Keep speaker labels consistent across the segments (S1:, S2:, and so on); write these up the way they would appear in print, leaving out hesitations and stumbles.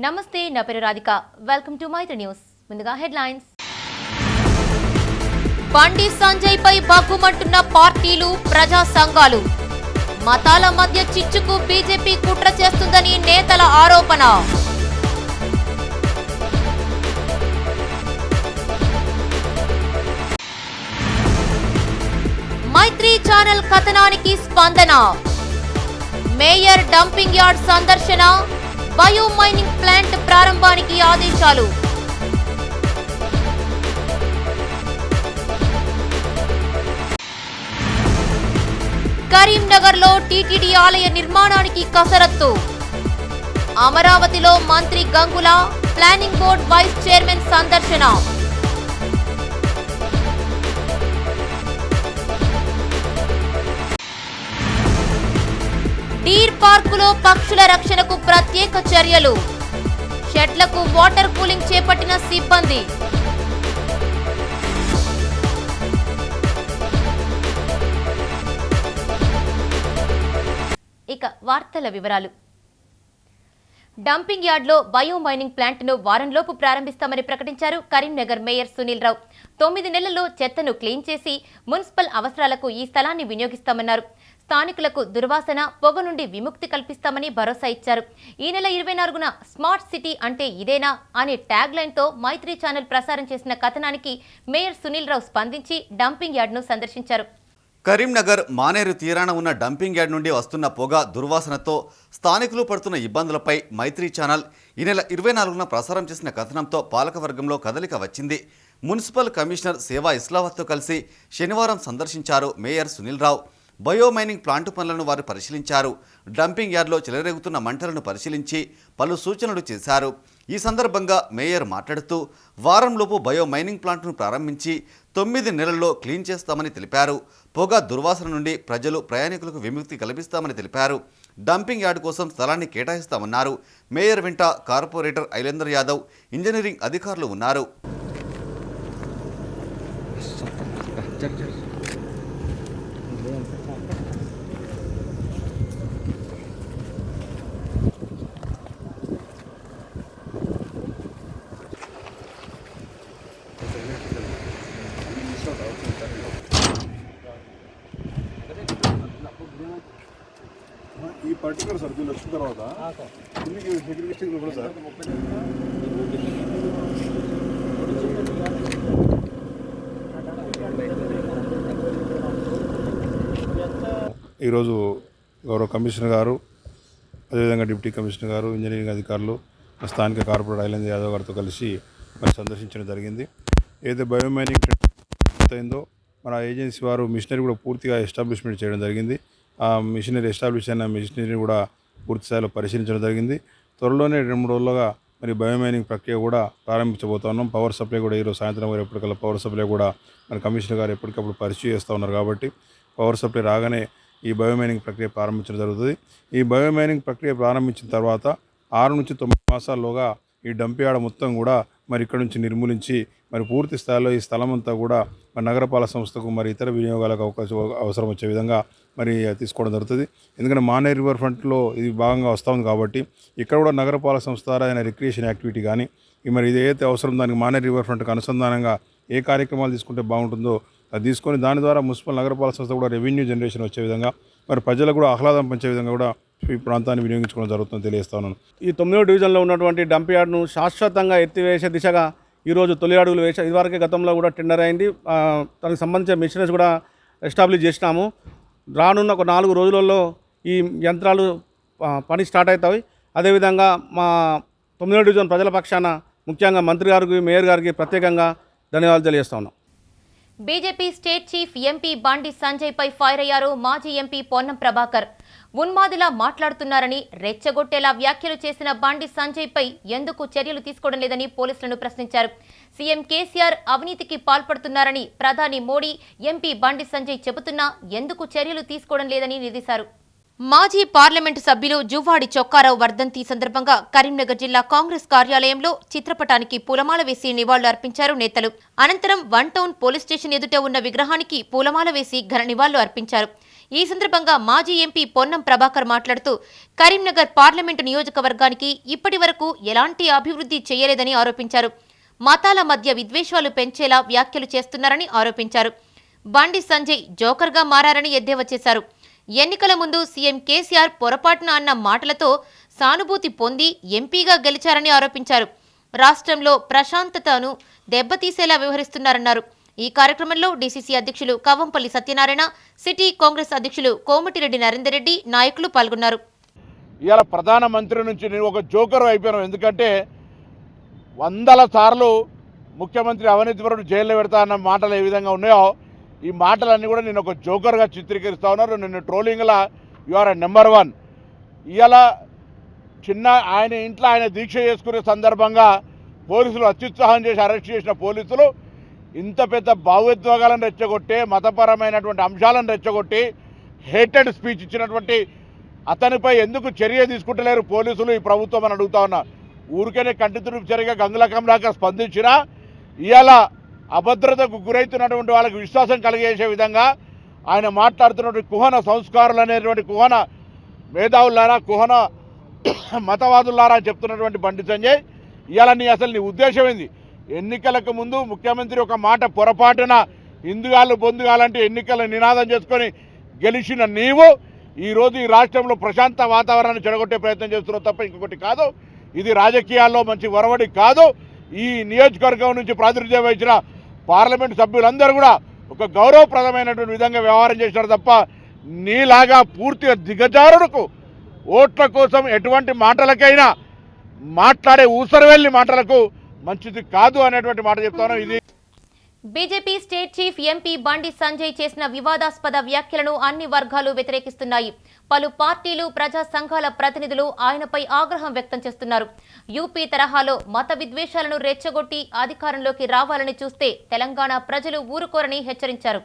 S1: నమస్తే, నా పేరు Radhika. Welcome to Maitri news. ముందుగా హెడ్లైన్స్. బండి సంజయ్ పై బగ్గుమంటున్న పార్టీలు, ప్రజా సంఘాలు. మతాల మధ్య చిచ్చుకు బీజేపీ కుట్ర చేస్తుందని నేతల ఆరోపణ. మైత్రి ఛానల్ కథనానికి స్పందన. మేయర్ డంపింగ్ యార్డ్ సందర్శన, బయో మైనింగ్ ప్లాంట్ ప్రారంభానికి ఆదేశాలు. కరీంనగర్లో టీటీడీ ఆలయ నిర్మాణానికి కసరత్తు. అమరావతిలో మంత్రి Gangula, planning board vice chairman సందర్శన. డీర్ పార్కులో పక్షుల రక్షణకు ప్రత్యేక చర్యలు. షెడ్లకు వాటర్ కూలింగ్ చేపట్టిన సిబ్బంది. ఇక వార్తల వివరాలు. డంపింగ్ యార్డ్లో బయో మైనింగ్ ప్లాంట్ను వారంలోపు ప్రారంభిస్తామని ప్రకటించారు కరీంనగర్ మేయర్ సునీల్ రావు. 9 నెలల్లో చెత్తను క్లీన్ చేసి మున్సిపల్ అవసరాలకు ఈ స్థలాన్ని వినియోగిస్తామన్నారు. స్థానికులకు దుర్వాసన, పొగ నుండి విముక్తి కల్పిస్తామని భరోసా ఇచ్చారు. ఈ నెల 24న స్మార్ట్ సిటీ అంటే ఇదేనా అనే ట్యాగ్ లైన్తో మైత్రి ఛానల్ ప్రసారం చేసిన కథనానికి మేయర్ సునీల్ రావు స్పందించి డంపింగ్ యార్డ్ను సందర్శించారు.
S2: కరీంనగర్ మానేరు తీరాన ఉన్న డంపింగ్ యార్డ్ నుండి వస్తున్న పొగ, దుర్వాసనతో స్థానికులు పడుతున్న ఇబ్బందులపై మైత్రి ఛానల్ ఈ నెల 24న ప్రసారం చేసిన కథనంతో పాలకవర్గంలో కదలిక వచ్చింది. మున్సిపల్ కమిషనర్ సేవా ఇస్లావత్తో కలిసి శనివారం సందర్శించారు mayor Sunil Rao. Bio mining plant పనులను వారు పరిశీలించారు. డంపింగ్ యార్డ్లో చెలరేగుతున్న మంటలను పరిశీలించి పలు సూచనలు చేశారు. ఈ సందర్భంగా మేయర్ మాట్లాడుతూ వారంలోపు బయో మైనింగ్ ప్లాంట్ను ప్రారంభించి 9 నెలల్లో క్లీన్ చేస్తామని తెలిపారు. పొగ, దుర్వాసన నుండి ప్రజలు, ప్రయాణికులకు విముక్తి కల్పిస్తామని తెలిపారు. డంపింగ్ యార్డ్ కోసం స్థలాన్ని కేటాయిస్తామన్నారు. మేయర్ వెంట కార్పొరేటర్ ఐలేందర్ యాదవ్, ఇంజనీరింగ్ అధికారులు ఉన్నారు.
S3: ఈ పర్టికులర్ సర్కిల్ వచ్చిన తర్వాత సెక్యూరిటీ కూడా సార్ ఈరోజు గౌరవ కమిషనర్ గారు, అదేవిధంగా డిప్యూటీ కమిషనర్ గారు, ఇంజనీరింగ్ అధికారులు, స్థానిక కార్పొరేటర్ ఐలేందర్ యాదవ్ గారితో కలిసి మరి సందర్శించడం జరిగింది. ఏదైతే బయోమైనింగ్ అయిందో మన ఏజెన్సీ వారు మిషనరీ కూడా పూర్తిగా ఎస్టాబ్లిష్మెంట్ చేయడం జరిగింది. ఆ మిషనరీ ఎస్టాబ్లిష్ అయిన మిషనరీని కూడా పూర్తి స్థాయిలో పరిశీలించడం జరిగింది. త్వరలోనే 2-3 రోజులుగా మరి బయోమైనింగ్ ప్రక్రియ కూడా ప్రారంభించబోతున్నాం. పవర్ సప్లై కూడా ఈరోజు సాయంత్రం గారు ఎప్పటికల్లా పవర్ సప్లై కూడా మన కమిషనర్ గారు ఎప్పటికప్పుడు పరిచయం చేస్తూ ఉన్నారు. కాబట్టి పవర్ సప్లై రాగానే ఈ బయోమైనింగ్ ప్రక్రియ ప్రారంభించడం జరుగుతుంది. ఈ బయోమైనింగ్ ప్రక్రియ ప్రారంభించిన తర్వాత 6 నుంచి 9 మాసాల్లోగా ఈ డంప్ యార్డ్ మొత్తం కూడా మరి ఇక్కడ నుంచి నిర్మూలించి మరి పూర్తి స్థాయిలో ఈ స్థలం అంతా కూడా మరి నగరపాలక సంస్థకు మరి ఇతర వినియోగాలకు అవసరం వచ్చే విధంగా మరి తీసుకోవడం జరుగుతుంది. ఎందుకంటే మానేరు రివర్ ఫ్రంట్లో ఇది భాగంగా వస్తూ ఉంది కాబట్టి ఇక్కడ కూడా నగరపాలక సంస్థ ద్వారా అయిన రిక్రియేషన్ యాక్టివిటీ కానీ మరి ఇది ఏదైతే అవసరం దానికి మానేరు రివర్ ఫ్రంట్కి అనుసంధానంగా ఏ కార్యక్రమాలు తీసుకుంటే బాగుంటుందో అది తీసుకొని దాని ద్వారా మున్సిపల్ నగరపాలక సంస్థ కూడా రెవెన్యూ జనరేషన్ వచ్చే విధంగా మరి ప్రజలకు కూడా ఆహ్లాదం పంచే విధంగా కూడా ఈ ప్రాంతాన్ని వినియోగించుకోవడం జరుగుతుందని తెలియజేస్తాను.
S4: ఈ 9వ డివిజన్లో ఉన్నటువంటి డంప్ యార్డ్ను శాశ్వతంగా ఎత్తివేసే దిశగా ఈరోజు తొలి అడుగులు వేసా. ఇదివరకే గతంలో కూడా టెండర్ అయింది. దానికి సంబంధించిన మిషనరీస్ కూడా ఎస్టాబ్లిష్ చేసినాము. రానున్న ఒక 4 రోజులలో ఈ యంత్రాలు పని స్టార్ట్ అవుతాయి. అదేవిధంగా మా 9వ డివిజన్ ప్రజల పక్షాన ముఖ్యంగా మంత్రి గారికి, మేయర్ గారికి ప్రత్యేకంగా ధన్యవాదాలు తెలియజేస్తా ఉన్నాం.
S1: బీజేపీ స్టేట్ చీఫ్ ఎంపీ బండి సంజయ్ పై ఫైర్ అయ్యారు మాజీ ఎంపీ పొన్నం ప్రభాకర్. ఉన్మాదిలా మాట్లాడుతున్నారని, రెచ్చగొట్టేలా వ్యాఖ్యలు చేసిన బండి సంజయ్ పై ఎందుకు చర్యలు తీసుకోవడం లేదని పోలీసులను ప్రశ్నించారు. సీఎం కేసీఆర్ అవినీతికి పాల్పడుతున్నారని ప్రధాని మోడీ, ఎంపీ బండి సంజయ్ చెబుతున్నా ఎందుకు చర్యలు తీసుకోవడం లేదని నిలదీశారు. మాజీ పార్లమెంటు సభ్యులు జువ్వాడి చొక్కారావు వర్ధంతి సందర్భంగా కరీంనగర్ జిల్లా కాంగ్రెస్ కార్యాలయంలో చిత్రపటానికి పూలమాల వేసి నివాళులు అర్పించారు నేతలు. అనంతరం వన్ టౌన్ పోలీస్ స్టేషన్ ఎదుట ఉన్న విగ్రహానికి పూలమాల వేసి ఘన నివాళులు అర్పించారు. ఈ సందర్భంగా మాజీ ఎంపీ పొన్నం ప్రభాకర్ మాట్లాడుతూ కరీంనగర్ పార్లమెంటు నియోజకవర్గానికి ఇప్పటి వరకు ఎలాంటి అభివృద్ధి చేయలేదని ఆరోపించారు. మతాల మధ్య విద్వేషాలు పెంచేలా వ్యాఖ్యలు చేస్తున్నారని ఆరోపించారు. బండి సంజయ్ జోకర్గా మారారని ఎద్దేవా చేశారు. ఎన్నికల ముందు సీఎం కేసీఆర్ పొరపాటున అన్న మాటలతో సానుభూతి పొంది ఎంపీగా గెలిచారని ఆరోపించారు. రాష్ట్రంలో ప్రశాంతతను దెబ్బతీసేలా వ్యవహరిస్తున్నారన్నారు. ఈ కార్యక్రమంలో డీసీసీ అధ్యక్షులు కవంపల్లి సత్యనారాయణ, సిటీ కాంగ్రెస్ అధ్యక్షులు కోమటిరెడ్డి నరేందర్ రెడ్డి, నాయకులు పాల్గొన్నారు.
S5: ఇవాళ ప్రధానమంత్రి నుంచి నేను ఒక జోకర్ అయిపోయాను. ఎందుకంటే 100 సార్లు ముఖ్యమంత్రి అవినీతిపరుడు జైల్లో పెడతా అన్న మాటలు ఏ విధంగా ఉన్నాయో ఈ మాటలన్నీ కూడా నేను ఒక జోకర్గా చిత్రీకరిస్తా ఉన్నారు. నిన్ను ట్రోలింగ్లా యు ఆర్ నెంబర్ 1. ఇవాళ చిన్న ఆయన ఇంట్లో ఆయన దీక్ష చేసుకునే సందర్భంగా పోలీసులు అత్యుత్సాహం చేసి అరెస్ట్ చేసిన పోలీసులు ఇంత పెద్ద భావోద్వేగాలను రెచ్చగొట్టి, మతపరమైనటువంటి అంశాలను రెచ్చగొట్టి, హేటెడ్ స్పీచ్ ఇచ్చినటువంటి అతనిపై ఎందుకు చర్య తీసుకుంటలేరు పోలీసులు, ఈ ప్రభుత్వం అని అడుగుతా ఉన్నా. ఊరికేనే కంటితుడుపు చర్యగా గంగులకంలాగా స్పందించినా ఇవాళ అభద్రతకు గురవుతున్నటువంటి వాళ్ళకి విశ్వాసం కలిగేసే విధంగా ఆయన మాట్లాడుతున్నటువంటి కుహన సంస్కారాలు అనేటువంటి కుహన మేధావులారా, కుహన మతవాదులారా అని చెప్తున్నటువంటి బండి సంజయ్, ఇవాళ అసలు నీ ఉద్దేశం ఏంది? ఎన్నికలకు ముందు ముఖ్యమంత్రి ఒక మాట పొరపాటున హిందుగాళ్ళు బొందుగాలంటే ఎన్నికల నినాదం చేసుకొని గెలిచిన నీవు ఈరోజు ఈ రాష్ట్రంలో ప్రశాంత వాతావరణాన్ని చెడగొట్టే ప్రయత్నం చేస్తున్నావు తప్ప ఇంకొకటి కాదు. ఇది రాజకీయాల్లో మంచి ఒరవడి కాదు. ఈ నియోజకవర్గం నుంచి ప్రాతినిధ్యం వహించిన పార్లమెంటు సభ్యులందరూ కూడా ఒక గౌరవప్రదమైనటువంటి విధంగా వ్యవహారం చేశారు తప్ప నీలాగా పూర్తిగా దిగజారుడుకు ఓట్ల కోసం ఎటువంటి మాటలకైనా మాట్లాడే ఊసరవెల్లి మాటలకు మంచిది కాదు అనేటువంటి మాట చెప్తాను. ఇది
S1: BJP state chief MP Bandi Sanjay చేసిన వివాదాస్పద వ్యాఖ్యలను అన్ని వర్గాలు వ్యతిరేకిస్తున్నాయి. పలు పార్టీలు, ప్రజా సంఘాల ప్రతినిధులు ఆయనపై ఆగ్రహం వ్యక్తం చేస్తున్నారు. యూపీ తరహాలో మత విద్వేషాలను రెచ్చగొట్టి అధికారంలోకి రావాలని చూస్తే తెలంగాణ ప్రజలు ఊరుకోరని హెచ్చరించారు.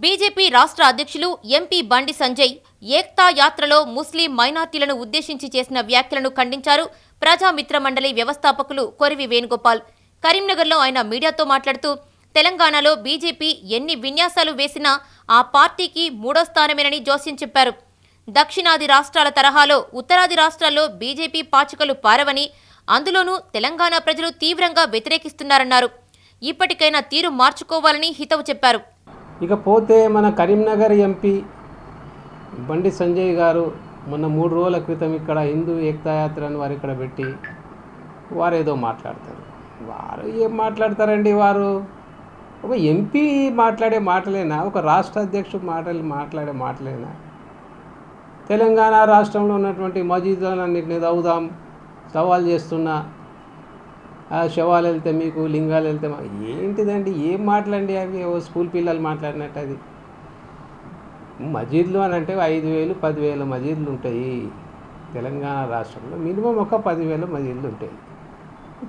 S1: బీజేపీ రాష్ట్ర అధ్యక్షులు ఎంపీ బండి సంజయ్ ఏక్తా యాత్రలో ముస్లిం మైనార్టీలను ఉద్దేశించి చేసిన వ్యాఖ్యలను ఖండించారు. ప్రజామిత్ర మండలి వ్యవస్థాపకులు కొరివి వేణుగోపాల్. కరీంనగర్లో ఆయన మీడియాతో మాట్లాడుతూ తెలంగాణలో బీజేపీ ఎన్ని విన్యాసాలు వేసినా ఆ పార్టీకి 3వ స్థానమేనని జోస్యం చెప్పారు. దక్షిణాది రాష్ట్రాల తరహాలో ఉత్తరాది రాష్ట్రాల్లో బీజేపీ పాచికలు పారవని, అందులోనూ తెలంగాణ ప్రజలు తీవ్రంగా వ్యతిరేకిస్తున్నారన్నారు. ఇప్పటికైనా తీరు మార్చుకోవాలని హితవు చెప్పారు.
S6: ఇకపోతే మన కరీంనగర్ ఎంపీ బండి సంజయ్ గారు మొన్న 3 రోజుల క్రితం ఇక్కడ హిందూ ఏకతాయాత్ర అని వారు ఇక్కడ పెట్టి వారు ఏదో మాట్లాడతారు. వారు ఏం మాట్లాడతారండి? వారు ఒక ఎంపీ మాట్లాడే మాటలేనా? ఒక రాష్ట్ర అధ్యక్షుడు మాట్లాడే మాటలేనా? తెలంగాణ రాష్ట్రంలో ఉన్నటువంటి మసీదులన్నింటినీ తవ్వుదాం, సవాల్ చేస్తున్నా, ఆ శవాలు వెళ్తే మీకు, లింగాలు వెళ్తే ఏంటిదండి? ఏం మాట్లాడండి అవి? స్కూల్ పిల్లలు మాట్లాడినట్టు. అది మసీదులు అని అంటే 5,000, 10,000 మసీదులు ఉంటాయి తెలంగాణ రాష్ట్రంలో. మినిమం ఒక 10,000 మసీదులు ఉంటాయి.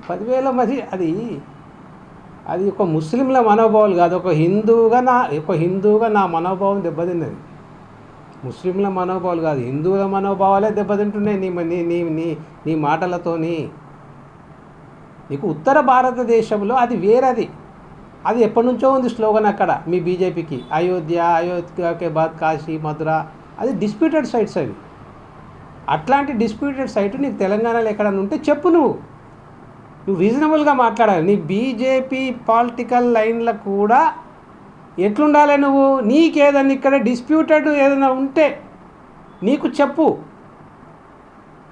S6: 10,000 మసీదు అది ఒక ముస్లింల మనోభావాలు కాదు. ఒక హిందువుగా నా మనోభావం దెబ్బతిన్నది. ముస్లింల మనోభావాలు కాదు, హిందువుల మనోభావాలే దెబ్బతింటున్నాయి నీ మాటలతోని. నీకు ఉత్తర భారతదేశంలో అది వేరది. అది ఎప్పటి నుంచో ఉంది స్లోగన్ అక్కడ మీ బీజేపీకి. అయోధ్యకే బాద్ కాశీ, మధుర, అది డిస్ప్యూటెడ్ సైట్స్ అవి. అట్లాంటి డిస్ప్యూటెడ్ సైట్ నీకు తెలంగాణలో ఎక్కడన్నా ఉంటే చెప్పు. నువ్వు రీజనబుల్గా మాట్లాడాలి. నీ బీజేపీ పొలిటికల్ లైన్లో కూడా ఎట్లుండాలి? నువ్వు నీకేదన్నా ఇక్కడ డిస్ప్యూటెడ్ ఏదైనా ఉంటే నీకు చెప్పు.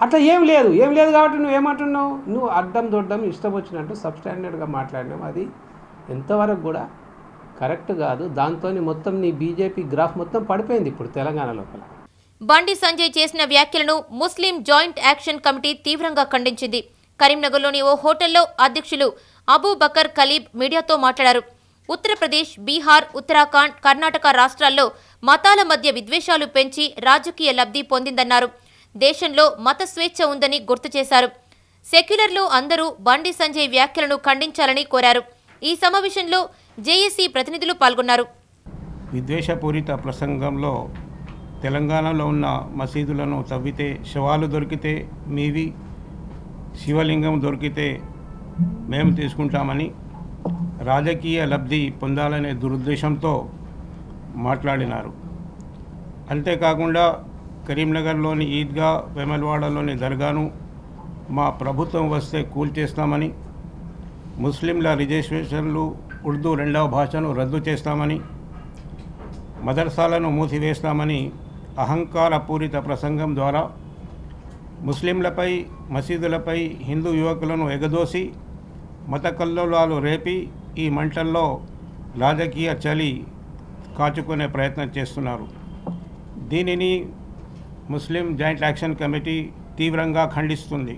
S6: అట్లా ఏం లేదు కాబట్టి నువ్వేమంటున్నావు? నువ్వు అడ్డం దొడ్డం ఇష్టం వచ్చినట్టు సబ్స్టాండర్డ్గా మాట్లాడినావు. అది ఎంతవరకు కూడా కరెక్ట్ కాదు. దాంతో మొత్తం నీ బీజేపీ గ్రాఫ్ మొత్తం పడిపోయింది ఇప్పుడు తెలంగాణ లోపల.
S1: బండి సంజయ్ చేసిన వ్యాఖ్యలను ముస్లిం జాయింట్ యాక్షన్ కమిటీ తీవ్రంగా ఖండించింది. కరీంనగర్లోని ఓ హోటల్లో అధ్యక్షులు అబూ బకర్ ఖలీబ్ మీడియాతో మాట్లాడారు. ఉత్తరప్రదేశ్, బీహార్, ఉత్తరాఖండ్, కర్ణాటక రాష్ట్రాల్లో మతాల మధ్య విద్వేషాలు పెంచి రాజకీయ లబ్ధి పొందిందన్నారు. దేశంలో మత స్వేచ్ఛ ఉందని గుర్తు చేశారు. సెక్యులర్లు అందరూ బండి సంజయ్ వ్యాఖ్యలను ఖండించాలని కోరారు. ఈ సమావేశంలో జేఏసీ ప్రతినిధులు పాల్గొన్నారు.
S7: విద్వేషపూరిత ప్రసంగంలో తెలంగాణలో ఉన్న మసీదులను తవ్వితే శవాలు దొరికితే మీవి, శివలింగం దొరికితే మేము తీసుకుంటామని రాజకీయ లబ్ధి పొందాలనే దురుద్దేశంతో మాట్లాడినారు. అంతేకాకుండా కరీంనగర్లోని ఈద్గా, వేమలవాడలోని దర్గాను మా ప్రభుత్వం వస్తే కూల్చేస్తామని, ముస్లింల రిజర్వేషన్లు ఉర్దూ రెండవ భాషను రద్దు చేస్తామని, మదర్సాలను మూసివేస్తామని అహంకారపూరిత ప్రసంగం ద్వారా ముస్లింలపై, మసీదులపై హిందూ యువకులను ఎగదోసి మత కల్లోలాలు రేపి ఈ మంటల్లో రాజకీయ చలి కాచుకునే ప్రయత్నం చేస్తున్నారు. దీనిని ముస్లిం జాయింట్ యాక్షన్ కమిటీ తీవ్రంగా ఖండిస్తుంది.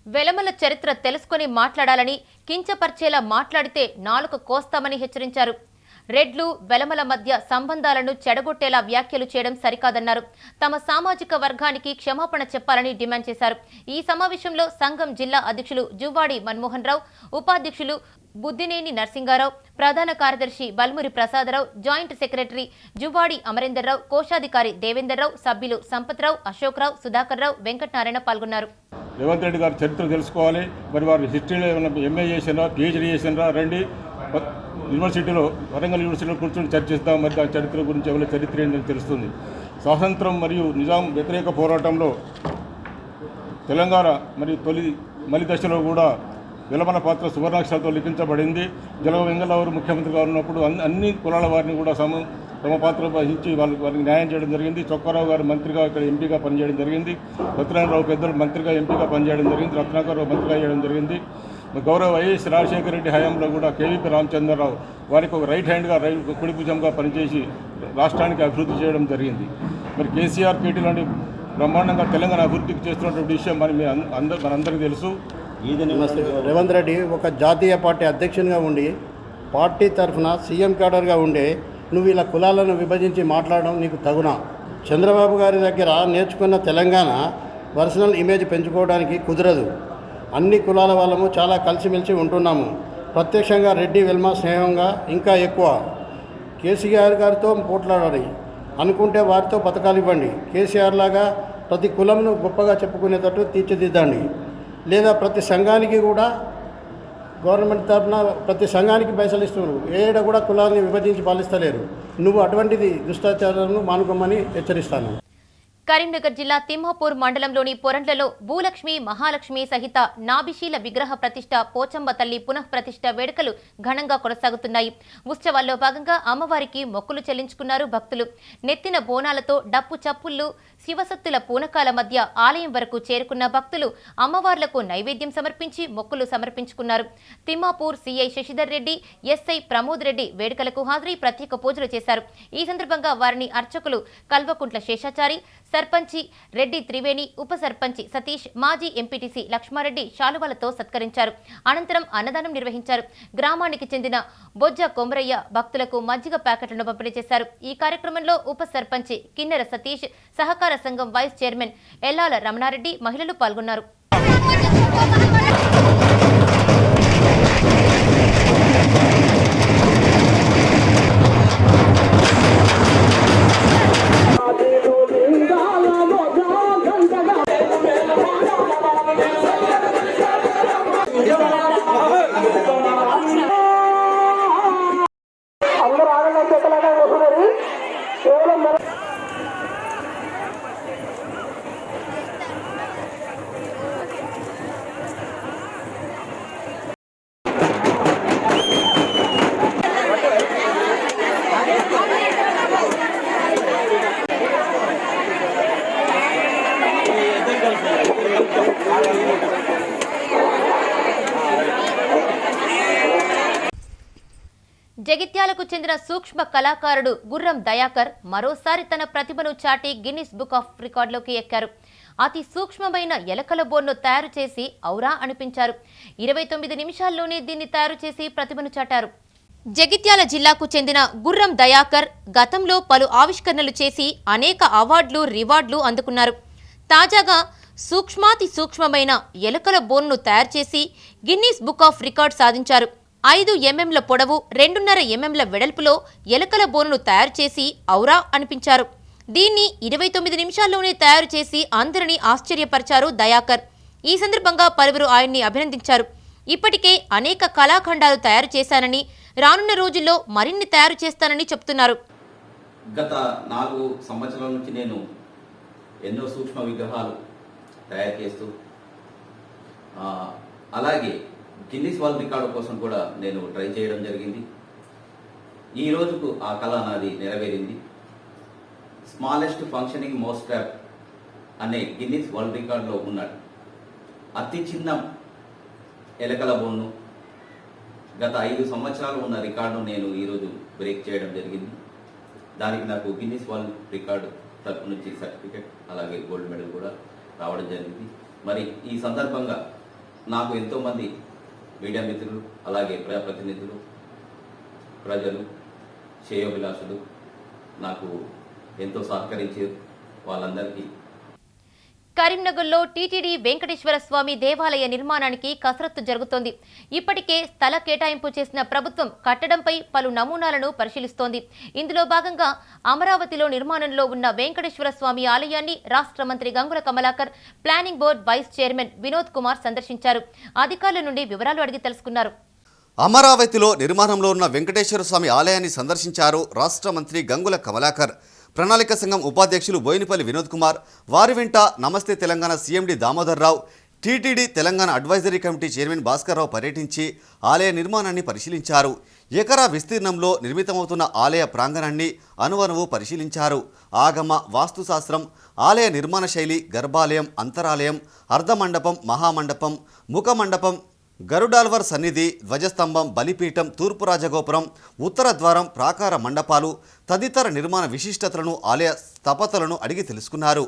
S1: వెలమల చరిత్ర తెలుసుకొని మాట్లాడాలని, కించపర్చేలా మాట్లాడితే నాలుక కోస్తామని హెచ్చరించారు. రెడ్లు, వెలమల మధ్య సంబంధాలను చెడగొట్టేలా వ్యాఖ్యలు చేయడం సరికాదన్నారు. తమ సామాజిక వర్గానికి క్షమాపణ చెప్పాలని డిమాండ్ చేశారు. ఈ సమావేశంలో సంఘం జిల్లా అధ్యక్షులు జువ్వాడి మన్మోహన్ రావు, ఉపాధ్యక్షులు బుద్దినేని నరసింగారావు, ప్రధాన కార్యదర్శి బల్మురి ప్రసాదరావు, జాయింట్ సెక్రటరీ జువ్వాడి అమరేందర్ రావు, కోశాధికారి దేవేందర్ రావు, సభ్యులు సంపత్రావు, అశోక్ రావు, సుధాకర్ రావు, వెంకటనారాయణ పాల్గొన్నారు.
S8: రేవంత్ రెడ్డి గారి చరిత్ర తెలుసుకోవాలి. మరి వారు హిస్టరీలో ఏమైనా ఎంఏ చేసినరా, పిహెచ్డీ చేసినరా, రండి యూనివర్సిటీలో, వరంగల్ యూనివర్సిటీలో కూర్చొని చర్చిస్తాం. మరి ఆ చరిత్ర గురించి ఎవరి చరిత్ర ఏంటని తెలుస్తుంది. స్వాతంత్రం మరియు నిజాం వ్యతిరేక పోరాటంలో తెలంగాణ మరియు మలి దశలో కూడా వెలమల పాత్ర సువర్ణాక్షరాలతో లిఖించబడింది. జలగ వెంగళరావు ముఖ్యమంత్రిగా ఉన్నప్పుడు అన్ని కులాల వారిని కూడా తమ పాత్ర వహించి వారికి న్యాయం చేయడం జరిగింది. చొక్కారావు గారు మంత్రిగా ఇక్కడ ఎంపీగా పనిచేయడం జరిగింది. సత్యనారాయణరావు పెద్దలు మంత్రిగా ఎంపీగా పనిచేయడం జరిగింది. రత్నాకర్ మంత్రిగా చేయడం జరిగింది. గౌరవ వైఎస్ రాజశేఖర రెడ్డి హయాంలో కూడా కేవీపీ రామచంద్రరావు వారికి ఒక రైట్ హ్యాండ్గా కుడి భుజంగా పనిచేసి రాష్ట్రానికి అభివృద్ధి చేయడం జరిగింది. మరి కేసీఆర్, కేటీ లాంటి బ్రహ్మాండంగా తెలంగాణ అభివృద్ధికి చేస్తున్నటువంటి విషయం మనందరికీ తెలుసు.
S9: రేవంత్ రెడ్డి ఒక జాతీయ పార్టీ అధ్యక్షునిగా ఉండి, పార్టీ తరఫున సీఎం క్యాడర్గా ఉండే నువ్వు ఇలా కులాలను విభజించి మాట్లాడడం నీకు తగునా? చంద్రబాబు గారి దగ్గర నేర్చుకున్న తెలంగాణ పర్సనల్ ఇమేజ్ పెంచుకోవడానికి కుదరదు. అన్ని కులాల వాళ్ళము చాలా కలిసిమెలిసి ఉంటున్నాము. ప్రత్యక్షంగా రెడ్డి, వెల్మ స్నేహంగా ఇంకా ఎక్కువ. కేసీఆర్ గారితో పోట్లాడాలి అనుకుంటే వారితో పథకాలు ఇవ్వండి. కేసీఆర్ లాగా ప్రతి కులంను గొప్పగా చెప్పుకునేటట్టు తీర్చిదిద్దండి. లేదా ప్రతి సంఘానికి కూడా గవర్నమెంట్ తరఫున ప్రతి సంఘానికి పైసలు ఇస్తున్నారు. ఏడ కూడా కులాన్ని విభజించి పాలిస్తలేరు. నువ్వు అటువంటిది దుష్టాచారాలను మానుకోమని హెచ్చరిస్తాను.
S1: కరీంనగర్ జిల్లా తిమ్మాపూర్ మండలంలోని పొరండ్లలో భూలక్ష్మి, మహాలక్ష్మి సహిత నాభిశీల విగ్రహ ప్రతిష్ట, పోచమ్మ తల్లి పునః ప్రతిష్ట వేడుకలు ఘనంగా కొనసాగుతున్నాయి. ఉత్సవాల్లో భాగంగా అమ్మవారికి మొక్కులు చెల్లించుకున్నారు భక్తులు. నెత్తిన బోనాలతో, డప్పు చప్పుళ్లు, శివసత్తుల పూనకాల మధ్య ఆలయం వరకు చేరుకున్న భక్తులు అమ్మవార్లకు నైవేద్యం సమర్పించి మొక్కులు సమర్పించుకున్నారు. తిమ్మాపూర్ సీఐ శశిధర్ రెడ్డి, ఎస్ఐ ప్రమోద్ రెడ్డి వేడుకలకు హాజరై ప్రత్యేక పూజలు చేశారు. ఈ సందర్భంగా వారిని అర్చకులు కల్వకుంట్ల శేషాచారి, సర్పంచి రెడ్డి త్రివేణి, ఉప సర్పంచి సతీష్, మాజీ ఎంపీటీసీ లక్ష్మారెడ్డి శాలువాలతో సత్కరించారు. అనంతరం అన్నదానం నిర్వహించారు. గ్రామానికి చెందిన బొజ్జ కొమరయ్య భక్తులకు మజ్జిగ ప్యాకెట్లను పంపిణీ చేశారు. ఈ కార్యక్రమంలో ఉప సర్పంచి కిన్నెర సతీష్, సహకార సంఘం వైస్ చైర్మన్ ఎల్లాల రమణారెడ్డి, మహిళలు పాల్గొన్నారు. జగిత్యాలకు చెందిన సూక్ష్మ కళాకారుడు గుర్రం దయాకర్ మరోసారి తన ప్రతిభను చాటి గిన్నిస్ బుక్ ఆఫ్ రికార్డులోకి ఎక్కారు. అతి సూక్ష్మమైన ఎలకల బోన్ను తయారు చేసి ఔరా అనిపించారు. 29 నిమిషాల్లోనే దీన్ని తయారు చేసి ప్రతిభను చాటారు. జగిత్యాల జిల్లాకు చెందిన గుర్రం దయాకర్ గతంలో పలు ఆవిష్కరణలు చేసి అనేక అవార్డులు రివార్డులు అందుకున్నారు. తాజాగా సూక్ష్మాతి సూక్ష్మమైన ఎలుకల బోన్ను తయారు చేసి గిన్నీస్ బుక్ ఆఫ్ రికార్డ్ సాధించారు. 5 ఎంఎంల పొడవు 2.5 ఎంఎంల వెడల్పులో ఎలుకల బోన్ను తయారు చేసి ఔరా అనిపించారు. దీన్ని 29 నిమిషాల్లోనే తయారు చేసి అందరినీ ఆశ్చర్యపరిచారు దయాకర్. ఈ సందర్భంగా పలువురు ఆయన్ని అభినందించారు. ఇప్పటికే అనేక కళాఖండాలు తయారు చేశానని, రానున్న రోజుల్లో మరిన్ని తయారు చేస్తానని చెప్తున్నారు.
S10: గత 4 సంవత్సరాల నుంచి నేను ఎన్నో సూక్ష్మ విగ్రహాలు తయారు చేస్తూ అలాగే గిన్నిస్ వరల్డ్ రికార్డు కోసం కూడా నేను ట్రై చేయడం జరిగింది. ఈ రోజుకు ఆ కళ నాది నెరవేరింది. స్మాలెస్ట్ ఫంక్షనింగ్ మౌస్ ట్రాప్ అనే గిన్నిస్ వరల్డ్ రికార్డులో ఉన్నాడు. అతి చిన్న ఎలకల బోన్ను గత 5 సంవత్సరాలు ఉన్న రికార్డును నేను ఈరోజు బ్రేక్ చేయడం జరిగింది. దానికి నాకు గిన్నిస్ వరల్డ్ రికార్డు తరపు నుంచి సర్టిఫికెట్ అలాగే గోల్డ్ మెడల్ కూడా రావడం జరిగింది. మరి ఈ సందర్భంగా నాకు ఎంతోమంది మీడియా మిత్రులు అలాగే ప్రజాప్రతినిధులు, ప్రజలు, శ్రేయోభిలాషులు నాకు ఎంతో సహకరించారు. వాళ్ళందరికీ
S1: కరీంనగర్లో టీటీడీ వెంకటేశ్వర స్వామి దేవాలయ నిర్మాణానికి కసరత్తు జరుగుతోంది. ఇప్పటికే స్థల కేటాయింపు చేసిన ప్రభుత్వం కట్టడంపై పలు నమూనాలను పరిశీలిస్తోంది. ఇందులో భాగంగా అమరావతిలో నిర్మాణంలో ఉన్న వెంకటేశ్వర స్వామి ఆలయాన్ని రాష్ట్ర మంత్రి Gangula Kamalakar, planning board vice chairman Vinod Kumar సందర్శించారు. అధికారుల నుండి వివరాలు అడిగి తెలుసుకున్నారు.
S2: అమరావతిలో నిర్మాణంలో ఉన్న వెంకటేశ్వర స్వామి ఆలయాన్ని సందర్శించారు రాష్ట్ర మంత్రి గంగుల కమలాకర్. ప్రణాళిక సంఘం ఉపాధ్యక్షులు బోయినపల్లి వినోద్ కుమార్, వారి వెంట Namaste Telangana CMD Damodar Rao, TTD Telangana advisory committee chairman Bhaskar Rao పర్యటించి ఆలయ నిర్మాణాన్ని పరిశీలించారు. ఎకరా విస్తీర్ణంలో నిర్మితమవుతున్న ఆలయ ప్రాంగణాన్ని అణువణువు పరిశీలించారు. ఆగమ, వాస్తుశాస్త్రం, ఆలయ నిర్మాణ శైలి, గర్భాలయం, అంతరాలయం, అర్ధమండపం, మహామండపం, ముఖమండపం, గరుడాల్వర్ సన్నిధి, ధ్వజస్తంభం, బలిపీఠం, తూర్పు రాజగోపురం, ఉత్తర ద్వారం, ప్రాకార మండపాలు తదితర నిర్మాణ విశిష్టతలను, ఆలయ స్థపతులను అడిగి తెలుసుకున్నారు.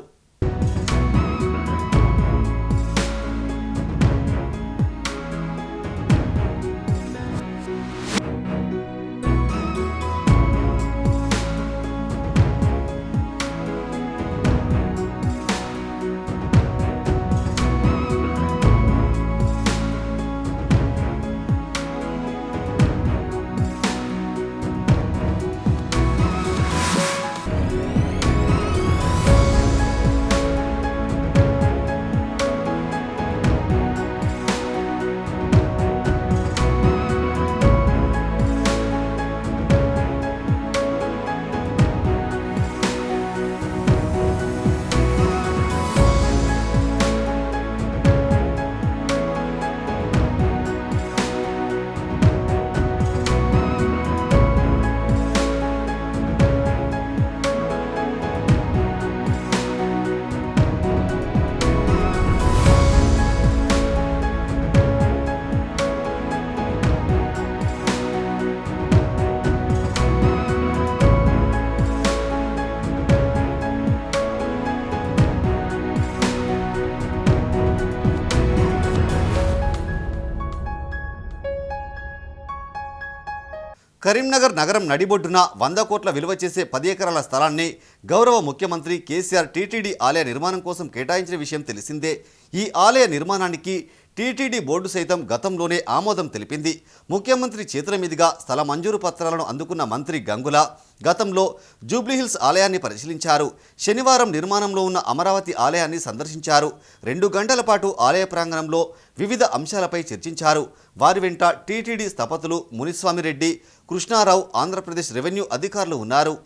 S2: కరీంనగర్ నగరం నడిబొడ్డున 100 కోట్ల విలువ చేసే 10 ఎకరాల స్థలాన్ని గౌరవ ముఖ్యమంత్రి కేసీఆర్ టీటీడీ ఆలయ నిర్మాణం కోసం కేటాయించిన విషయం తెలిసిందే. ఈ ఆలయ నిర్మాణానికి టీటీడీ బోర్డు సైతం గతంలోనే ఆమోదం తెలిపింది. ముఖ్యమంత్రి చేతుల మీదుగా స్థల మంజూరు పత్రాలను అందుకున్న మంత్రి గంగుల గతంలో జూబ్లీహిల్స్ ఆలయాన్ని పరిశీలించారు. శనివారం నిర్మాణంలో ఉన్న అమరావతి ఆలయాన్ని సందర్శించారు. 2 గంటల పాటు ఆలయ ప్రాంగణంలో వివిధ అంశాలపై చర్చించారు. వారి వెంట టీటీడీ స్థపతులు మునిస్వామిరెడ్డి, కృష్ణారావు, ఆంధ్రప్రదేశ్ రెవెన్యూ అధికారులు ఉన్నారు.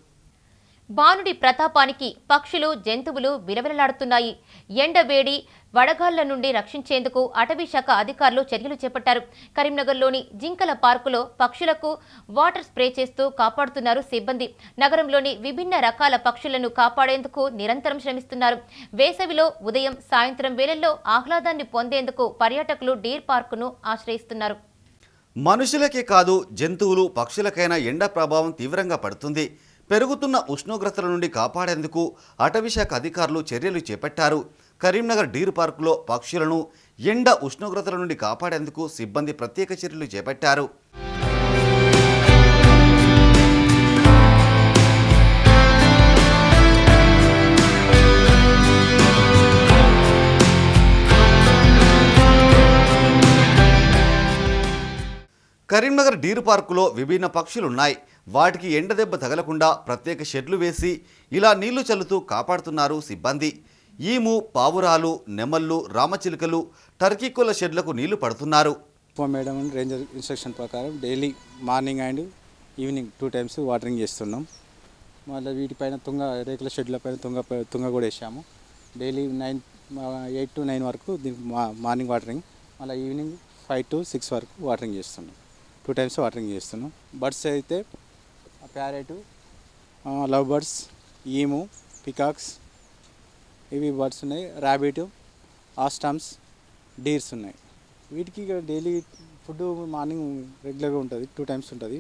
S1: బాణుడి ప్రతాపానికి పక్షులు, జంతువులు విలవిలలాడుతున్నాయి. ఎండవేడి, వడగాళ్ల నుండి రక్షించేందుకు అటవీ శాఖ అధికారులు చర్యలు చేపట్టారు. కరీంనగర్లోని జింకల పార్కులో పక్షులకు వాటర్ స్ప్రే చేస్తూ కాపాడుతున్నారు సిబ్బంది. నగరంలోని విభిన్న రకాల పక్షులను కాపాడేందుకు నిరంతరం శ్రమిస్తున్నారు. వేసవిలో ఉదయం, సాయంత్రం వేళల్లో ఆహ్లాదాన్ని పొందేందుకు పర్యాటకులు డీర్ పార్కును ఆశ్రయిస్తున్నారు.
S2: మనుషులకే కాదు, జంతువులు, పక్షులకైనా ఎండ ప్రభావం తీవ్రంగా పడుతుంది. పెరుగుతున్న ఉష్ణోగ్రతల నుండి కాపాడేందుకు అటవీశాఖ అధికారులు చర్యలు చేపట్టారు. కరీంనగర్ డీర్ పార్కులో పక్షులను ఎండ ఉష్ణోగ్రతల నుండి కాపాడేందుకు సిబ్బంది ప్రత్యేక చర్యలు చేపట్టారు. కరీంనగర్ డీర్ పార్కులో విభిన్న పక్షులున్నాయి. వాటికి ఎండదెబ్బ తగలకుండా ప్రత్యేక షెడ్లు వేసి ఇలా నీళ్లు చల్లుతూ కాపాడుతున్నారు సిబ్బంది. ఈము, పావురాలు, నెమళ్ళు, రామచిలుకలు, టర్కీ కోళ్ల షెడ్లకు నీళ్లు పడుతున్నారు.
S11: మేడం అండ్ రేంజర్ ఇన్స్ట్రక్షన్ ప్రకారం daily morning and evening 2 times watering చేస్తున్నాం. మళ్ళీ వీటిపైన రేకుల షెడ్ల పైన తుంగ కూడా వేసాము. డైలీ 8 to 9 వరకు మార్నింగ్ వాటరింగ్, మళ్ళీ ఈవినింగ్ 5 to 6 వరకు వాటరింగ్ చేస్తున్నాం. 2 times వాటరింగ్ చేస్తున్నాం. బర్డ్స్ అయితే parrot, love birds, emu, peacocks, ఇవి బర్డ్స్ ఉన్నాయి. ర్యాబిట్, ఆస్టామ్స్, డీర్స్ ఉన్నాయి. వీటికి డైలీ ఫుడ్ మార్నింగ్ రెగ్యులర్గా ఉంటుంది, 2 times ఉంటుంది.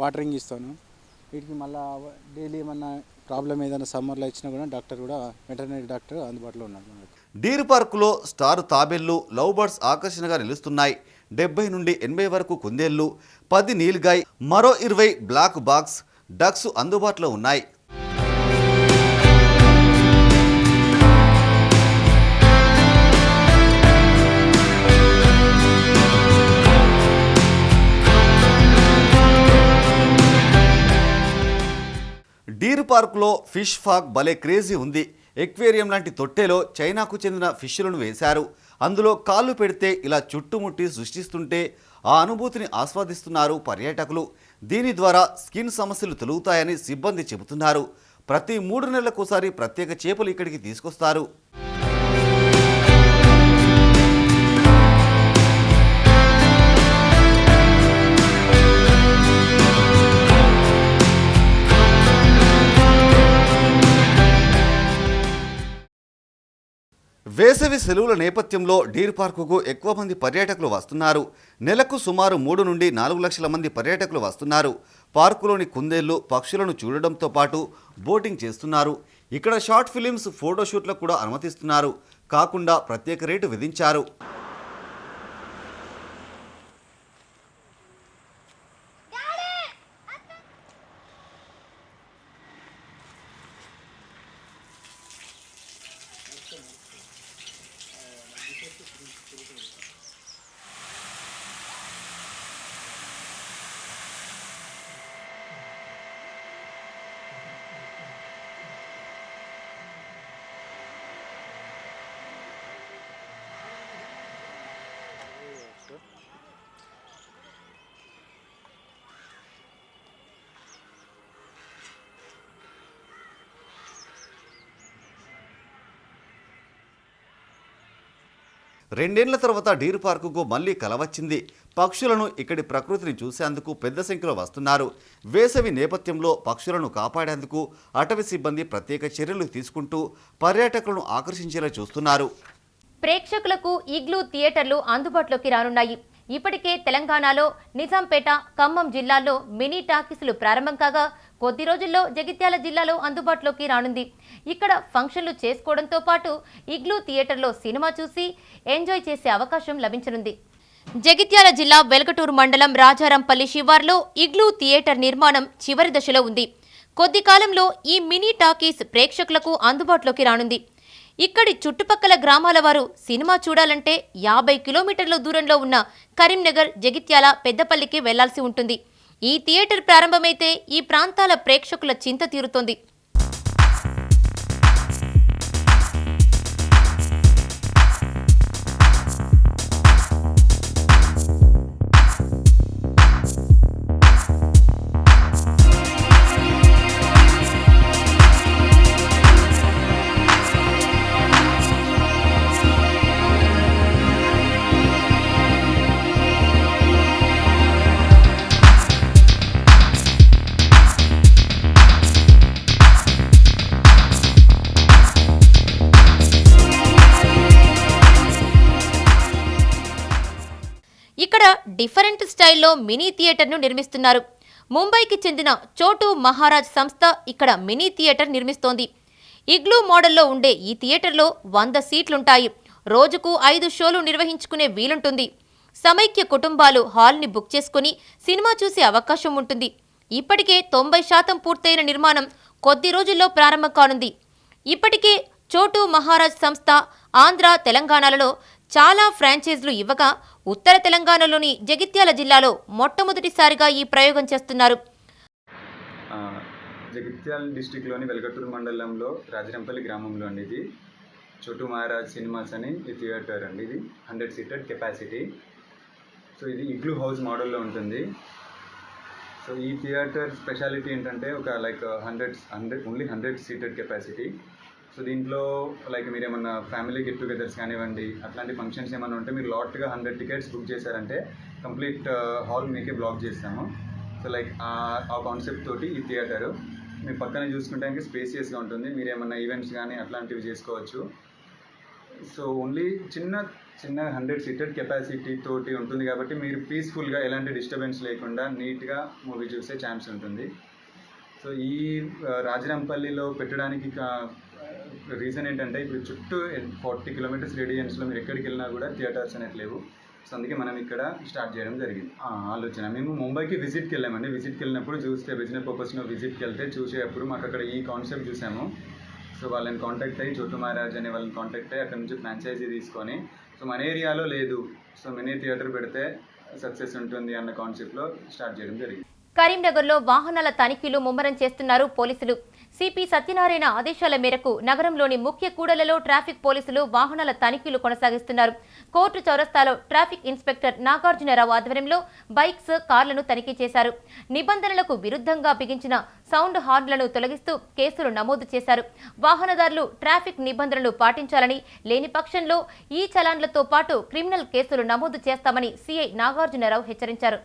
S11: వాటరింగ్ ఇస్తాను. వీటికి మళ్ళీ డైలీ ఏమన్నా ప్రాబ్లం ఏదైనా సమ్మర్లో ఇచ్చినా కూడా వెటర్నరీ డాక్టర్ అందుబాటులో ఉన్నాడు.
S2: డీర్ పార్కులో స్టార్ తాబెళ్లు, లవ్ బర్డ్స్ ఆకర్షణగా నిలుస్తున్నాయి. 70 నుండి 80 వరకు కుందేళ్లు, 10 నీల్గాయ్, మరో 20 బ్లాక్ బాక్స్ డక్స్ అందుబాటులో ఉన్నాయి. డీర్ పార్కులో ఫిష్ ఫాక్ భలే క్రేజీ ఉంది. ఎక్వేరియం లాంటి తొట్టెలో చైనాకు చెందిన ఫిష్లను వేశారు. అందులో కాళ్ళు పెడితే ఇలా చుట్టుముట్టి సృష్టిస్తుంటే ఆ అనుభూతిని ఆస్వాదిస్తున్నారు పర్యాటకులు. దీని ద్వారా స్కిన్ సమస్యలు తొలగుతాయని సిబ్బంది చెబుతున్నారు. ప్రతి 3 నెలలకోసారి ప్రత్యేక చేపలు ఇక్కడికి తీసుకొస్తారు. వేసవి సెలవుల నేపథ్యంలో డీర్ పార్కుకు ఎక్కువ మంది పర్యాటకులు వస్తున్నారు. నెలకు సుమారు 3 నుండి 4 లక్షల మంది పర్యాటకులు వస్తున్నారు. పార్కులోని కుందేళ్లు, పక్షులను చూడడంతో పాటు బోటింగ్ చేస్తున్నారు. ఇక్కడ షార్ట్ ఫిలిమ్స్, ఫోటోషూట్లకు కూడా అనుమతిస్తున్నారు. కాకుండా ప్రత్యేక రేటు విధించారు. రెండేళ్ల తర్వాత డీర్ పార్కుకు మళ్లీ కలవచ్చింది. పక్షులను, ఇక్కడి ప్రకృతిని చూసేందుకు పెద్ద సంఖ్యలో వస్తున్నారు. వేసవి నేపథ్యంలో పక్షులను కాపాడేందుకు అటవీ సిబ్బంది ప్రత్యేక చర్యలు తీసుకుంటూ పర్యాటకులను ఆకర్షించేలా చూస్తున్నారు.
S1: ప్రేక్షకులకు ఇగ్లూ థియేటర్లు అందుబాటులోకి రానున్నాయి. ఇప్పటికే తెలంగాణలో నిజాంపేట, ఖమ్మం జిల్లాల్లో మినీ టాకీసులు ప్రారంభం కాగా కొద్ది రోజుల్లో జగిత్యాల జిల్లాలో అందుబాటులోకి రానుంది. ఇక్కడ ఫంక్షన్లు చేసుకోవడంతో పాటు ఇగ్లూ థియేటర్లో సినిమా చూసి ఎంజాయ్ చేసే అవకాశం లభించనుంది. జగిత్యాల జిల్లా వెలగటూరు మండలం రాజారంపల్లి శివార్లో ఇగ్లూ థియేటర్ నిర్మాణం చివరి దశలో ఉంది. కొద్ది కాలంలో ఈ మినీ టాకీస్ ప్రేక్షకులకు అందుబాటులోకి రానుంది. ఇక్కడి చుట్టుపక్కల గ్రామాల వారు సినిమా చూడాలంటే 50 కిలోమీటర్ల దూరంలో ఉన్న కరీంనగర్, జగిత్యాల, పెద్దపల్లికి వెళ్లాల్సి ఉంటుంది. ఈ థియేటర్ ప్రారంభమైతే ఈ ప్రాంతాల ప్రేక్షకుల చింత తీరుతోంది. ఇక్కడ డిఫరెంట్ స్టైల్లో మినీ థియేటర్ను నిర్మిస్తున్నారు. ముంబైకి చెందిన చోటు మహారాజ్ సంస్థ ఇక్కడ మినీ థియేటర్ నిర్మిస్తోంది. ఇగ్లూ మోడల్లో ఉండే ఈ థియేటర్లో 100 సీట్లుంటాయి. రోజుకు 5 షోలు నిర్వహించుకునే వీలుంటుంది. సమైక్య కుటుంబాలు హాల్ని బుక్ చేసుకుని సినిమా చూసే అవకాశం ఉంటుంది. ఇప్పటికే 90% పూర్తయిన నిర్మాణం కొద్ది రోజుల్లో ప్రారంభం కానుంది. ఇప్పటికే చోటు మహారాజ్ సంస్థ ఆంధ్ర, తెలంగాణలలో చాలా ఫ్రాంచైజీలు ఇవ్వగా ఉత్తర తెలంగాణలోని జగిత్యాల జిల్లాలో మొట్టమొదటిసారిగా ఈ ప్రయోగం చేస్తున్నారు.
S12: జగిత్యాల డిస్టిక్లోని వెలగటూరు మండలంలో రాజరంపల్లి గ్రామంలో అండి ఇది చోటు మహారాజ్ సినిమాస్ అని ఈ థియేటర్ అండి. ఇది 100 సీటర్ కెపాసిటీ. సో ఇది ఇగ్లూ హౌస్ మోడల్లో ఉంటుంది. సో ఈ థియేటర్ స్పెషాలిటీ ఏంటంటే ఒక లైక్ 100 సీటర్ కెపాసిటీ. సో దీంట్లో లైక్ మీరు ఏమన్నా ఫ్యామిలీ గెట్ టుగెదర్స్ కానివ్వండి, అట్లాంటి ఫంక్షన్స్ ఏమైనా ఉంటే మీరు లాట్గా 100 టికెట్స్ బుక్ చేశారంటే కంప్లీట్ హాల్ మీకే బ్లాక్ చేస్తాము. సో లైక్ ఆ కాన్సెప్ట్ తోటి ఈ థియేటరు మీరు పక్కన చూసుకుంటే స్పేసియస్గా ఉంటుంది. మీరు ఏమన్నా ఈవెంట్స్ కానీ అట్లాంటివి చేసుకోవచ్చు. సో ఓన్లీ చిన్న 100 సీటర్ కెపాసిటీ తోటి ఉంటుంది కాబట్టి మీరు పీస్ఫుల్గా ఎలాంటి డిస్టర్బెన్స్ లేకుండా నీట్గా మూవీ చూసే ఛాన్స్ ఉంటుంది. సో ఈ రాజరంపల్లిలో పెట్టడానికి రీజన్ ఏంటంటే ఇప్పుడు చుట్టూ 40 కిలోమీటర్స్ రేడియన్స్లో మీరు ఎక్కడికి వెళ్ళినా కూడా థియేటర్స్ అనేది లేవు. సో అందుకే మనం ఇక్కడ స్టార్ట్ చేయడం జరిగింది. ఆలోచన మేము ముంబైకి విజిట్కి వెళ్ళామండి. విజిట్కి వెళ్ళినప్పుడు చూస్తే బిజినెస్ పర్పస్లో విజిట్కి వెళ్తే చూసేటప్పుడు మాకు అక్కడ ఈ కాన్సెప్ట్ చూసాము. సో వాళ్ళని కాంటాక్ట్ అయ్యి చోటు మహారాజ్ అనే వాళ్ళని కాంటాక్ట్ అయ్యి అక్కడ నుంచి ఫ్రాంచైజీ తీసుకొని సో మన ఏరియాలో లేదు, సో మినీ థియేటర్ పెడితే సక్సెస్ ఉంటుంది అన్న కాన్సెప్ట్లో స్టార్ట్ చేయడం జరిగింది.
S1: కరీంనగర్లో వాహనాల తనిఖీలు ముమ్మరం చేస్తున్నారు పోలీసులు. సిపి సత్యనారాయణ ఆదేశాల మేరకు నగరంలోని ముఖ్య కూడళ్లలో ట్రాఫిక్ పోలీసులు వాహనాల తనిఖీలు కొనసాగిస్తున్నారు. కోర్టు చౌరస్తాలో ట్రాఫిక్ ఇన్స్పెక్టర్ నాగార్జునరావు ఆధ్వర్యంలో బైక్స్, కార్లను తనిఖీ చేశారు. నిబంధనలకు విరుద్ధంగా బిగించిన సౌండ్ హార్న్లను తొలగిస్తూ కేసులు నమోదు చేశారు. వాహనదారులు ట్రాఫిక్ నిబంధనలు పాటించాలని, లేని పక్షంలో ఈ చలాన్లతో పాటు క్రిమినల్ కేసులు నమోదు చేస్తామని సిఐ నాగార్జునరావు హెచ్చరించారు.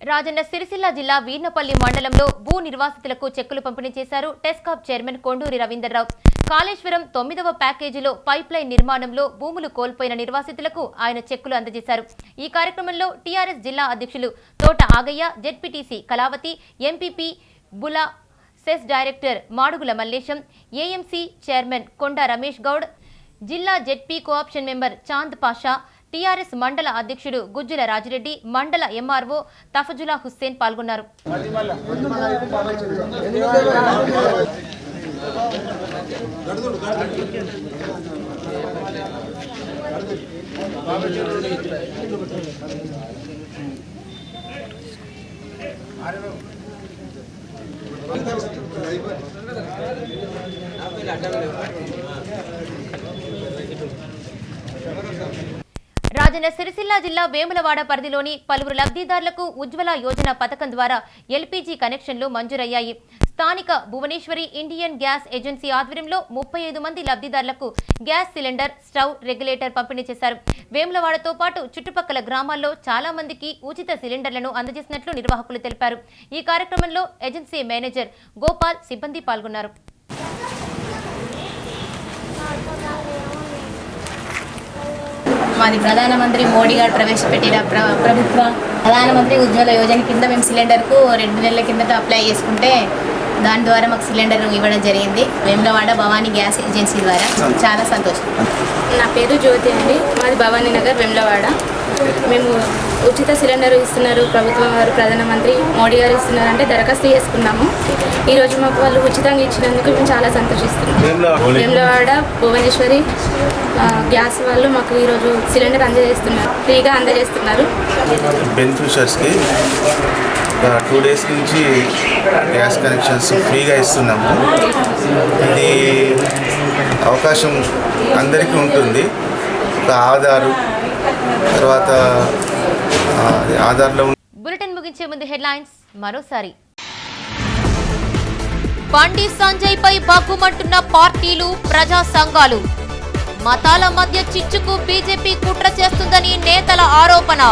S1: రాజన్న సిరిసిల్ల జిల్లా వీర్నపల్లి మండలంలో భూ నిర్వాసితులకు చెక్కులు పంపిణీ చేశారు టెస్కాప్ చైర్మన్ కొండూరి రవీందర్రావు. కాళేశ్వరం 9వ ప్యాకేజీలో పైప్ లైన్ నిర్మాణంలో భూములు కోల్పోయిన నిర్వాసితులకు ఆయన చెక్కులు అందజేశారు. ఈ కార్యక్రమంలో టీఆర్ఎస్ జిల్లా అధ్యక్షులు Thota Agaiah, ZPTC Kalavathi, MPP Bula, CESS director Madugula Mallesham, AMC chairman Konda Ramesh Goud, జిల్లా ZP co-option member Chand Pasha, TRS మండల అధ్యక్షుడు గుజ్జుల రాజిరెడ్డి, మండల ఎంఆర్ఓ తఫజులా హుస్సేన్ పాల్గొన్నారు. రాజన్న సిరిసిల్ల జిల్లా వేములవాడ పరిధిలోని పలువురు లబ్ధిదారులకు ఉజ్వల యోజన పథకం ద్వారా ఎల్పీజీ కనెక్షన్లు మంజూరయ్యాయి. స్థానిక భువనేశ్వరి ఇండియన్ గ్యాస్ ఏజెన్సీ ఆధ్వర్యంలో 35 మంది లబ్ధిదారులకు గ్యాస్ సిలిండర్, స్టవ్, రెగ్యులేటర్ పంపిణీ చేశారు. వేములవాడతో పాటు చుట్టుపక్కల గ్రామాల్లో చాలా మందికి ఉచిత సిలిండర్లను అందజేసినట్లు నిర్వాహకులు తెలిపారు. ఈ కార్యక్రమంలో ఏజెన్సీ మేనేజర్ గోపాల్, సిబ్బంది పాల్గొన్నారు.
S13: మాది ప్రధానమంత్రి మోడీ గారు ప్రవేశపెట్టిన ప్రభుత్వ ప్రధానమంత్రి ఉజ్వల యోజన కింద మేము సిలిండర్కు 2 నెలల కిందట అప్లై చేసుకుంటే దాని ద్వారా మాకు సిలిండర్ ఇవ్వడం జరిగింది. వేములవాడ భవానీ గ్యాస్ ఏజెన్సీ ద్వారా. చాలా సంతోషం.
S14: నా పేరు జ్యోతి అండి. మాది భవానీ నగర్, వేములవాడ. మేము ఉచిత సిలిండర్ ఇస్తున్నారు ప్రభుత్వం వారు, ప్రధానమంత్రి మోడీ గారు ఇస్తున్నారంటే దరఖాస్తు చేసుకున్నాము. ఈరోజు మాకు వాళ్ళు ఉచితంగా ఇచ్చినందుకు మేము చాలా సంతోషిస్తున్నాము. వేములవాడ భువనేశ్వరి గ్యాస్ వాళ్ళు మాకు ఈరోజు సిలిండర్ అందజేస్తున్నారు, ఫ్రీగా అందజేస్తున్నారు.
S15: బెనిఫిషియర్స్కి 2 డేస్ నుంచి గ్యాస్ కనెక్షన్స్ ఫ్రీగా ఇస్తున్నాము. ఇది అవకాశం అందరికీ ఉంటుంది. ఆధారు తర్వాత ఆధార్లో.
S1: బులెటిన్ ముగించే ముందు హెడ్లైన్స్ మరోసారి. బండి సంజయ్ పై బగ్గుమంటున్న పార్టీలు, ప్రజా సంఘాలు. మతాల మధ్య చిచ్చుకు బీజేపీ కుట్ర చేస్తుందని నేతల ఆరోపణ.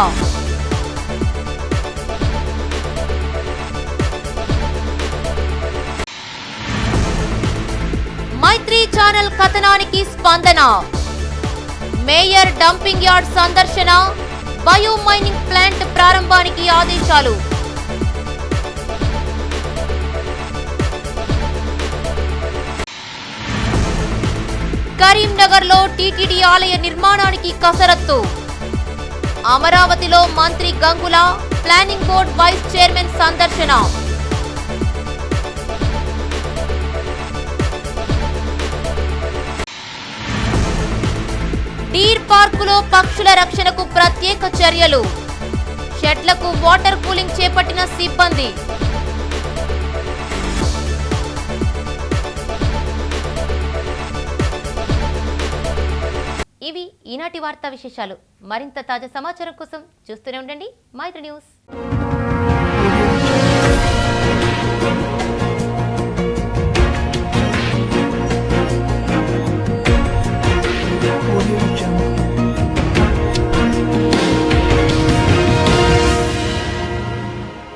S1: మైత్రి ఛానల్ కథనానికి స్పందన. మేయర్ డంపింగ్ యార్డ్ సందర్శన, బయో మైనింగ్ ప్లాంట్ ప్రారంభానికి ఆదేశాలు. కరీంనగర్లో టీటీడీ ఆలయ నిర్మాణానికి కసరత్తు. అమరావతిలో మంత్రి Gangula, planning board vice chairman సందర్శన. డీర్ పార్కులో పక్షుల రక్షణకు ప్రత్యేక చర్యలు. షెడ్లకు వాటర్ కూలింగ్ చేపట్టిన సిబ్బంది. ఇవి ఈనాటి వార్తా విశేషాలు. మరింత తాజా సమాచారం కోసం చూస్తూనే ఉండండి మైత్రి న్యూస్.